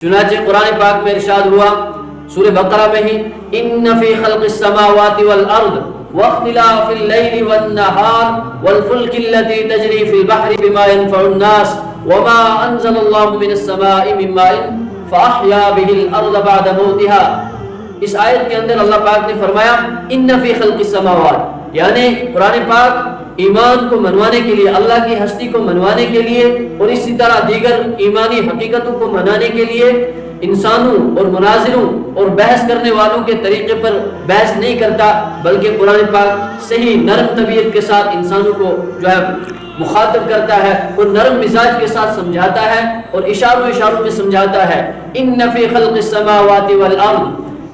چنانچہ قرآن پاک میں ارشاد ہوا سورہ بقرہ میں ہی ان فی خلق السماوات والارض واختلاف اللیل والنہار والفلک التي تجری فی البحر بما ينفع الناس وما انزل اللہ من السماء من ماء فاحیا به الارض بعد موتها۔ اس آیت کے اندر اللہ پاک نے فرمایا ان فی خلق السماوات، یعنی قرآن پاک ایمان کو منوانے کے لیے، اللہ کی ہستی کو منوانے کے لیے اور اسی طرح دیگر ایمانی حقیقتوں کو منانے کے لیے انسانوں اور مناظروں اور بحث کرنے والوں کے طریقے پر بحث نہیں کرتا، بلکہ قرآن پاک صحیح نرم طبیعت کے ساتھ انسانوں کو جو ہے مخاطب کرتا ہے اور نرم مزاج کے ساتھ سمجھاتا ہے اور اشاروں میں سمجھاتا ہے۔ ان فی خلق السماوات والارض،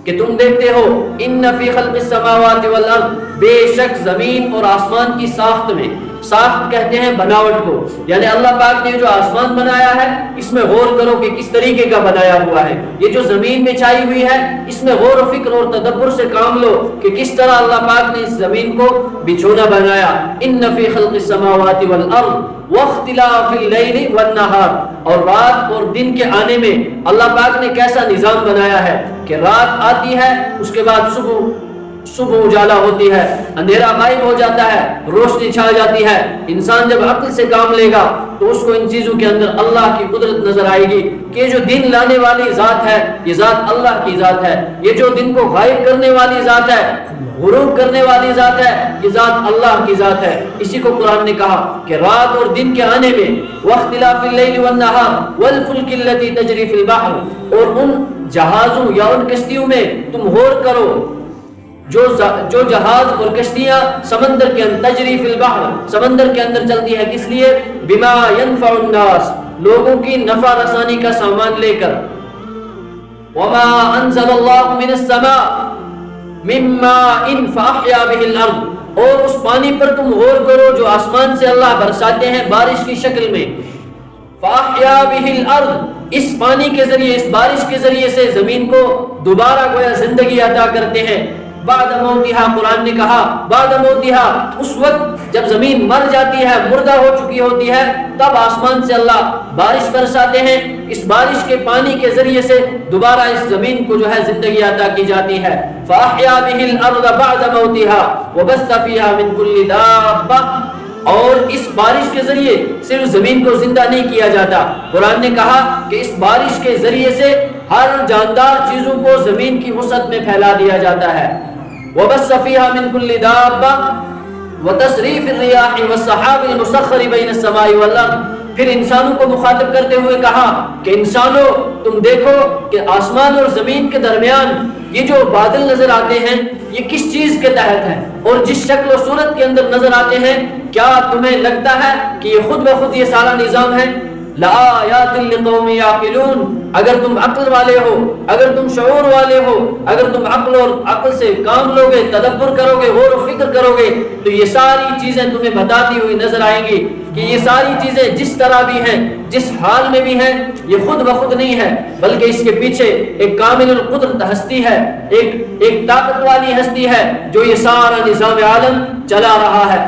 کہ تم دیکھتے ہو ان فی خلق السماوات والارض، بے شک زمین اور آسمان کی ساخت میں، ساخت کہتے ہیں بناوٹ کو، یعنی اللہ پاک نے جو آسمان بنایا ہے اس میں غور کرو کہ کس طریقے کا بنایا ہوا ہے، یہ جو زمین میں چھائی ہوئی ہے اس میں غور و فکر اور تدبر سے کام لو کہ کس طرح اللہ پاک نے اس زمین کو بچھونا بنایا۔ ان فی خلق السماوات والارض واختلاف اللیل والنہار، اور رات اور دن کے آنے میں اللہ پاک نے کیسا نظام بنایا ہے کہ رات آتی ہے، اس کے بعد صبح اجالا ہوتی ہے، اندھیرا غائب ہو جاتا ہے، روشنی چھا جاتی ہے۔ انسان جب عقل سے کام لے گا تو اس کو ان چیزوں کے اندر اللہ کی قدرت نظر آئے گی کہ جو دن لانے والی ذات ہے یہ ذات اللہ کی ذات ہے، یہ جو دن کو غائب کرنے والی ذات ہے، غروب کرنے والی ذات ہے، یہ ذات اللہ کی ذات ہے۔ اسی کو قرآن نے کہا کہ رات اور دن کے آنے میں واختلاف اللیل والنہار والفلک التي تجری فی البحر، اور ان جہازوں یا ان کشتیوں میں تم غور کرو جو جہاز اور کشتیاں سمندر کے اندر تجری فی البحر، سمندر کے اندر چلتی ہے، کس لیے؟ بما ينفع الناس، لوگوں کی نفع رسانی کا سامان لے کر۔ وما انزل اللہ من السماء من ماء فاحیا به الارض، اور اس پانی پر تم غور کرو جو آسمان سے اللہ برساتے ہیں بارش کی شکل میں۔ فاحیا به الارض، اس پانی کے ذریعے، اس بارش کے ذریعے سے زمین کو دوبارہ گویا زندگی عطا کرتے ہیں۔ بعد موتہا، قرآن نے کہا بعد موتہا، اس وقت جب زمین مر جاتی ہے، مردہ ہو چکی ہوتی ہے، تب آسمان سے اللہ بارش برساتے ہیں، اس بارش کے پانی کے ذریعے سے دوبارہ اس زمین کو جو ہے زندگی عطا کی جاتی ہے۔ فاحیا به الارض بعد موتها وبث فيها من كل دابہ، اور اس بارش کے ذریعے صرف زمین کو زندہ نہیں کیا جاتا، قرآن نے کہا کہ اس بارش کے ذریعے سے ہر جاندار چیزوں کو زمین کی وسعت میں پھیلا دیا جاتا ہے۔ وبث فيها من كل دابة وتصريف الرياح والسحاب المسخر بين السماء والارض، پھر انسانوں کو مخاطب کرتے ہوئے کہا کہ انسانوں تم دیکھو کہ آسمان اور زمین کے درمیان یہ جو بادل نظر آتے ہیں یہ کس چیز کے تحت ہیں اور جس شکل و صورت کے اندر نظر آتے ہیں، کیا تمہیں لگتا ہے کہ یہ خود بخود یہ سارا نظام ہے؟ لآیات لقوم یعقلون، اگر تم عقل والے ہو، اگر تم شعور والے ہو، اگر تم عقل سے کام لوگے، تدبر کرو گے، غور و فکر کرو گے، تو یہ ساری چیزیں تمہیں بتاتی ہوئی نظر آئیں گی کہ یہ ساری چیزیں جس طرح بھی ہیں، جس حال میں بھی ہیں، یہ خود بخود نہیں ہے، بلکہ اس کے پیچھے ایک کامل القدرت ہستی ہے، ایک طاقت والی ہستی ہے جو یہ سارا نظام عالم چلا رہا ہے۔